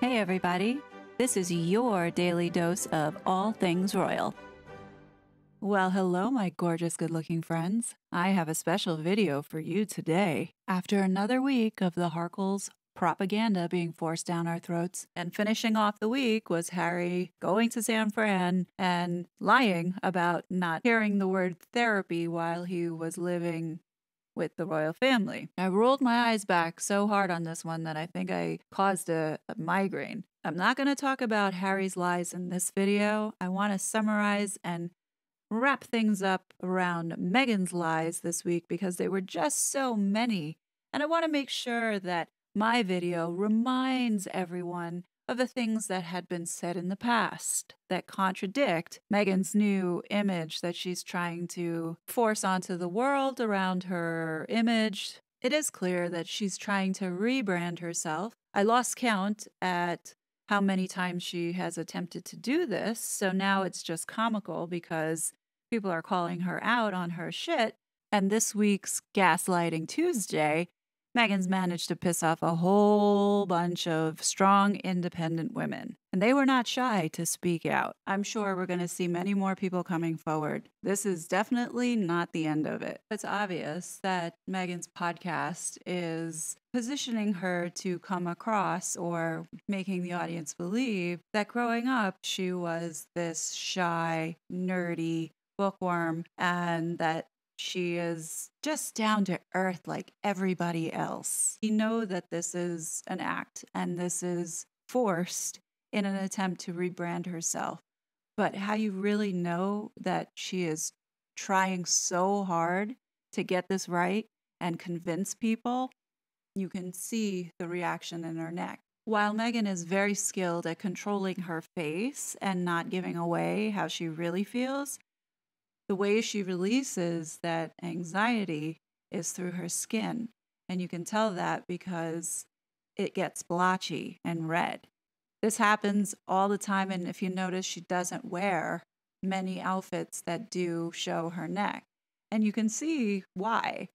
Hey everybody, this is your daily dose of all things royal. Well, hello my gorgeous good-looking friends. I have a special video for you today. After another week of the Harkles propaganda being forced down our throats, and finishing off the week was Harry going to San Fran and lying about not hearing the word therapy while he was living with the royal family. I rolled my eyes back so hard on this one that I think I caused a migraine. I'm not going to talk about Harry's lies in this video. I want to summarize and wrap things up around Meghan's lies this week because they were just so many. And I want to make sure that my video reminds everyone of the things that had been said in the past that contradict Meghan's new image that she's trying to force onto the world around her image. It is clear that she's trying to rebrand herself. I lost count at how many times she has attempted to do this, so now it's just comical because people are calling her out on her shit. And this week's Gaslighting Tuesday, Meghan's managed to piss off a whole bunch of strong, independent women. And they were not shy to speak out. I'm sure we're going to see many more people coming forward. This is definitely not the end of it. It's obvious that Meghan's podcast is positioning her to come across or making the audience believe that growing up, she was this shy, nerdy bookworm and that she is just down to earth like everybody else. You know that this is an act and this is forced in an attempt to rebrand herself. But how you really know that she is trying so hard to get this right and convince people, you can see the reaction in her neck. While Meghan is very skilled at controlling her face and not giving away how she really feels, the way she releases that anxiety is through her skin. And you can tell that because it gets blotchy and red. This happens all the time. And if you notice, she doesn't wear many outfits that do show her neck. And you can see why.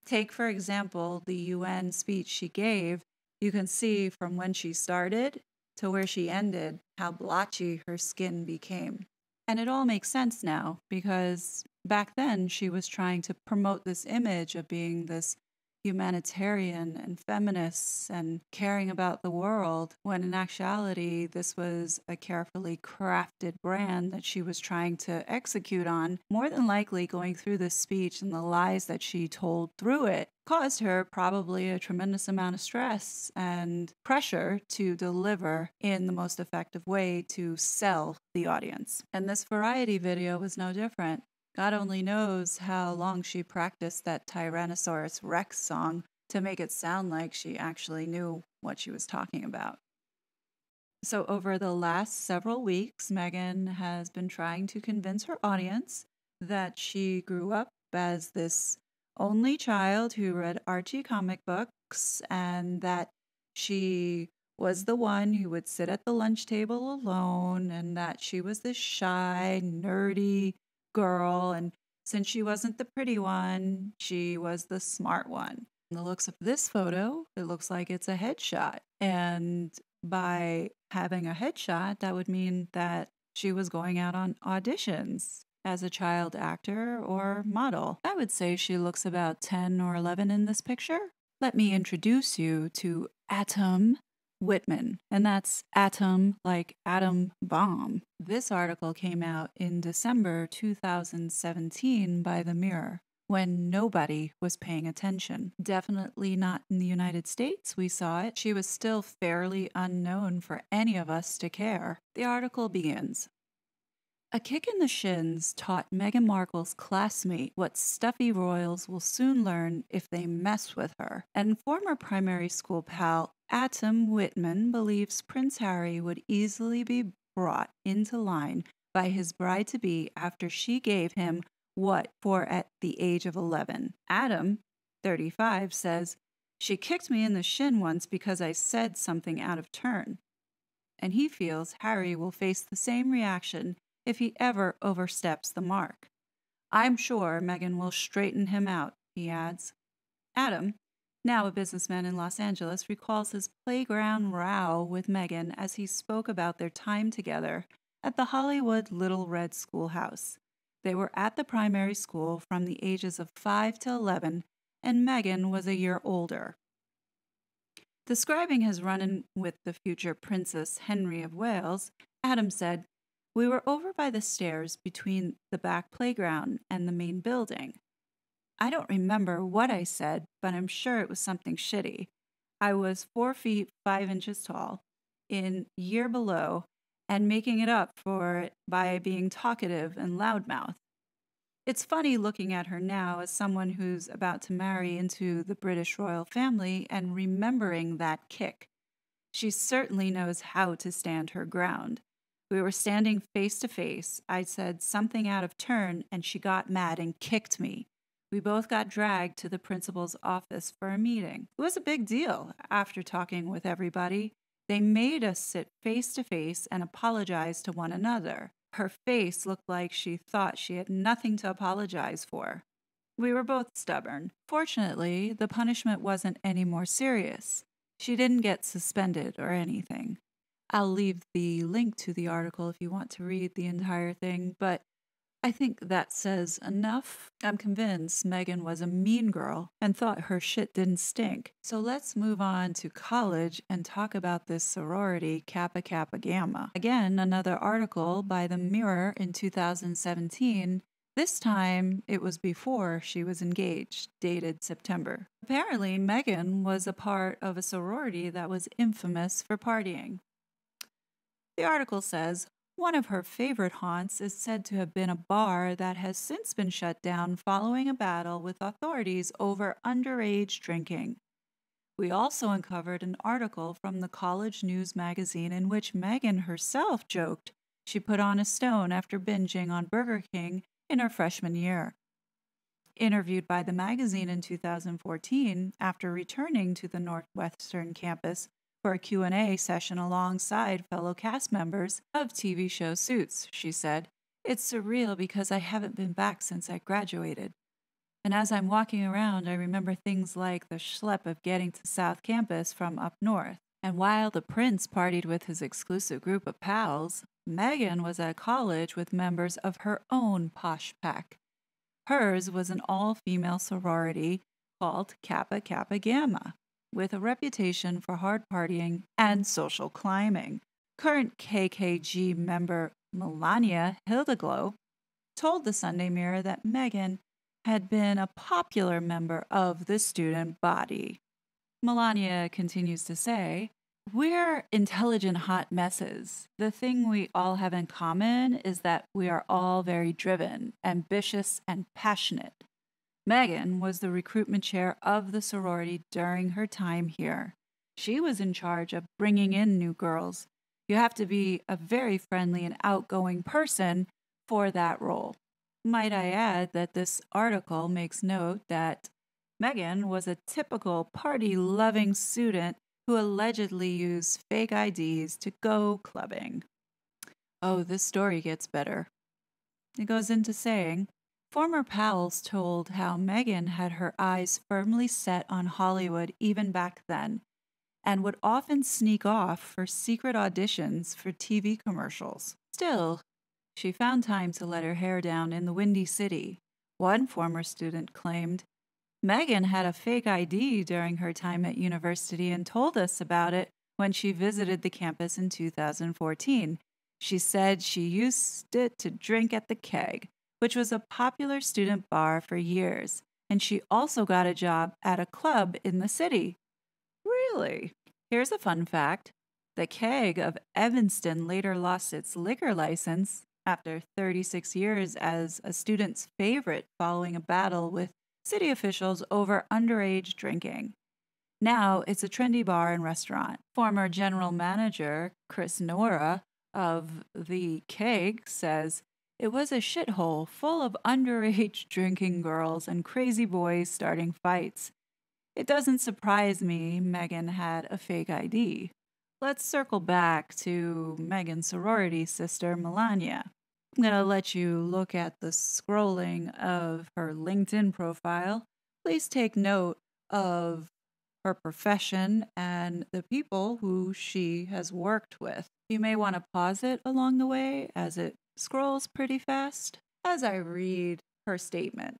Take, for example, the UN speech she gave. You can see from when she started to where she ended how blotchy her skin became. And it all makes sense now because back then she was trying to promote this image of being this humanitarian and feminist and caring about the world, when in actuality this was a carefully crafted brand that she was trying to execute on. More than likely, going through this speech and the lies that she told through it caused her probably a tremendous amount of stress and pressure to deliver in the most effective way to sell the audience. And this variety video was no different. God only knows how long she practiced that Tyrannosaurus Rex song to make it sound like she actually knew what she was talking about. So over the last several weeks, Meghan has been trying to convince her audience that she grew up as this only child who read Archie comic books and that she was the one who would sit at the lunch table alone and that she was this shy, nerdy girl, and since she wasn't the pretty one, she was the smart one. In the looks of this photo, it looks like it's a headshot. And by having a headshot, that would mean that she was going out on auditions as a child actor or model. I would say she looks about 10 or 11 in this picture. Let me introduce you to Atom Whitman, and that's atom like atom bomb. This article came out in December 2017 by The Mirror, when nobody was paying attention. Definitely not in the United States, we saw it. She was still fairly unknown for any of us to care. The article begins. A kick in the shins taught Meghan Markle's classmate what stuffy royals will soon learn if they mess with her. And former primary school pal Atom Whitman believes Prince Harry would easily be brought into line by his bride-to-be after she gave him what for at the age of 11. Adam, 35, says, "She kicked me in the shin once because I said something out of turn." And he feels Harry will face the same reaction if he ever oversteps the mark. "I'm sure Meghan will straighten him out," he adds. Adam, Now a businessman in Los Angeles recalls his playground row with Meghan as he spoke about their time together at the Hollywood Little Red Schoolhouse. They were at the primary school from the ages of 5 to 11, and Meghan was a year older. Describing his run-in with the future Princess Henry of Wales, Adam said, "We were over by the stairs between the back playground and the main building. I don't remember what I said, but I'm sure it was something shitty. I was 4 feet 5 inches tall, in year below, and making it up for it by being talkative and loudmouth. It's funny looking at her now as someone who's about to marry into the British royal family and remembering that kick. She certainly knows how to stand her ground. We were standing face to face. I said something out of turn, and she got mad and kicked me. We both got dragged to the principal's office for a meeting. It was a big deal. After talking with everybody, they made us sit face to face and apologize to one another. Her face looked like she thought she had nothing to apologize for. We were both stubborn. Fortunately, the punishment wasn't any more serious. She didn't get suspended or anything. I'll leave the link to the article if you want to read the entire thing, but I think that says enough. I'm convinced Meghan was a mean girl and thought her shit didn't stink. So let's move on to college and talk about this sorority, Kappa Kappa Gamma. Again, another article by The Mirror in 2017. This time, it was before she was engaged, dated September. Apparently, Meghan was a part of a sorority that was infamous for partying. The article says, one of her favorite haunts is said to have been a bar that has since been shut down following a battle with authorities over underage drinking. We also uncovered an article from the College News magazine in which Meghan herself joked she put on a stone after binging on Burger King in her freshman year. Interviewed by the magazine in 2014 after returning to the Northwestern campus for a Q&A session alongside fellow cast members of TV show Suits, she said, "It's surreal because I haven't been back since I graduated. And as I'm walking around, I remember things like the schlep of getting to South Campus from up north. And while the prince partied with his exclusive group of pals, Meghan was at college with members of her own posh pack. Hers was an all-female sorority called Kappa Kappa Gamma, with a reputation for hard partying and social climbing. Current KKG member Melania Hildeglow told the Sunday Mirror that Meghan had been a popular member of the student body. Melania continues to say, "We're intelligent hot messes. The thing we all have in common is that we are all very driven, ambitious, and passionate. Meghan was the recruitment chair of the sorority during her time here. She was in charge of bringing in new girls. You have to be a very friendly and outgoing person for that role." Might I add that this article makes note that Meghan was a typical party-loving student who allegedly used fake IDs to go clubbing. Oh, this story gets better. It goes into saying, former pals told how Meghan had her eyes firmly set on Hollywood even back then, and would often sneak off for secret auditions for TV commercials. Still, she found time to let her hair down in the Windy City. One former student claimed, "Meghan had a fake ID during her time at university and told us about it when she visited the campus in 2014. She said she used it to drink at the Keg, which was a popular student bar for years, and she also got a job at a club in the city." Really? Here's a fun fact. The Keg of Evanston later lost its liquor license after 36 years as a student's favorite following a battle with city officials over underage drinking. Now it's a trendy bar and restaurant. Former general manager Chris Nora of the Keg says, "It was a shithole full of underage drinking girls and crazy boys starting fights. It doesn't surprise me Meghan had a fake ID." Let's circle back to Meghan's sorority sister, Melania. I'm going to let you look at the scrolling of her LinkedIn profile. Please take note of her profession, and the people who she has worked with. You may want to pause it along the way as it scrolls pretty fast as I read her statement.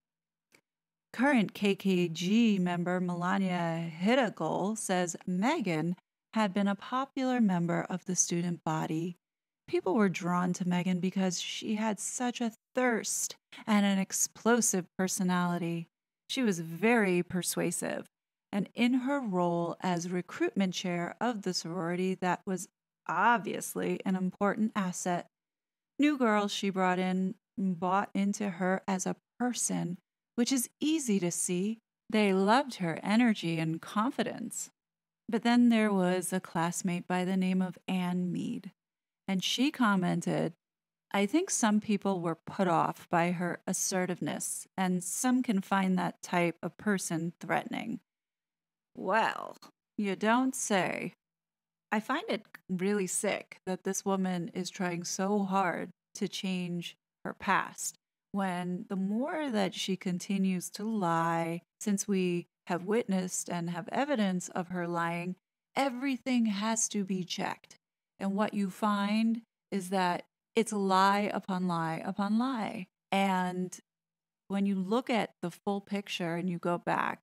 Current KKG member Melania Hidegel says Meghan had been a popular member of the student body. People were drawn to Meghan because she had such a thirst and an explosive personality. She was very persuasive, and in her role as recruitment chair of the sorority, that was obviously an important asset. New girls she brought in bought into her as a person, which is easy to see. They loved her energy and confidence. But then there was a classmate by the name of Anne Mead, and she commented, I think some people were put off by her assertiveness, and some can find that type of person threatening. Well, you don't say. I find it really sick that this woman is trying so hard to change her past when the more that she continues to lie, since we have witnessed and have evidence of her lying, everything has to be checked. And what you find is that it's lie upon lie upon lie. And when you look at the full picture and you go back,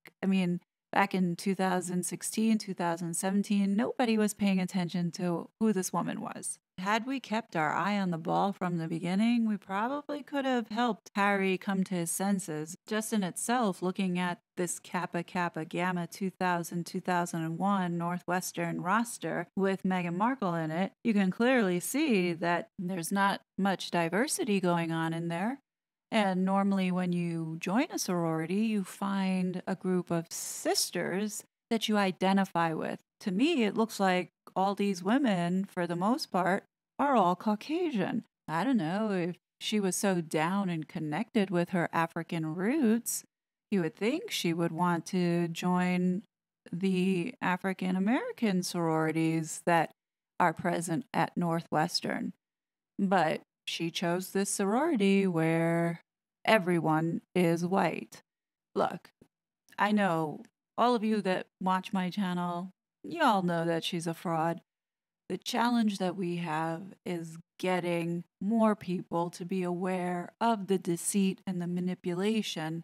back in 2016, 2017, nobody was paying attention to who this woman was. Had we kept our eye on the ball from the beginning, we probably could have helped Harry come to his senses. Just in itself, looking at this Kappa Kappa Gamma 2000-2001 Northwestern roster with Meghan Markle in it, you can clearly see that there's not much diversity going on in there. And normally when you join a sorority, you find a group of sisters that you identify with. To me, it looks like all these women, for the most part, are all Caucasian. I don't know, if she was so down and connected with her African roots, you would think she would want to join the African American sororities that are present at Northwestern. But she chose this sorority where everyone is white. Look, I know all of you that watch my channel, you all know that she's a fraud. The challenge that we have is getting more people to be aware of the deceit and the manipulation,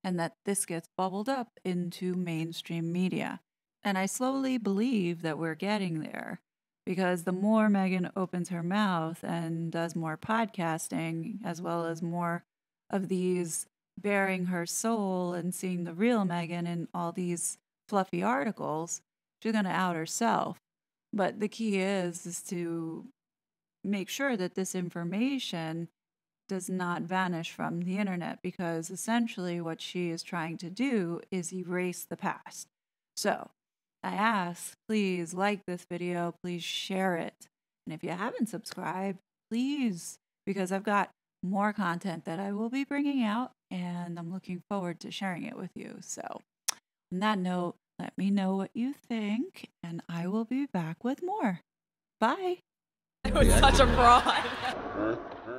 and that this gets bubbled up into mainstream media. And I slowly believe that we're getting there. Because the more Meghan opens her mouth and does more podcasting, as well as more of these bearing her soul and seeing the real Meghan in all these fluffy articles, she's going to out herself. But the key is to make sure that this information does not vanish from the internet, because essentially what she is trying to do is erase the past. So I ask, please like this video, please share it. And if you haven't subscribed, please, because I've got more content that I will be bringing out, and I'm looking forward to sharing it with you. So on that note, let me know what you think, and I will be back with more. Bye. It was such a fraud.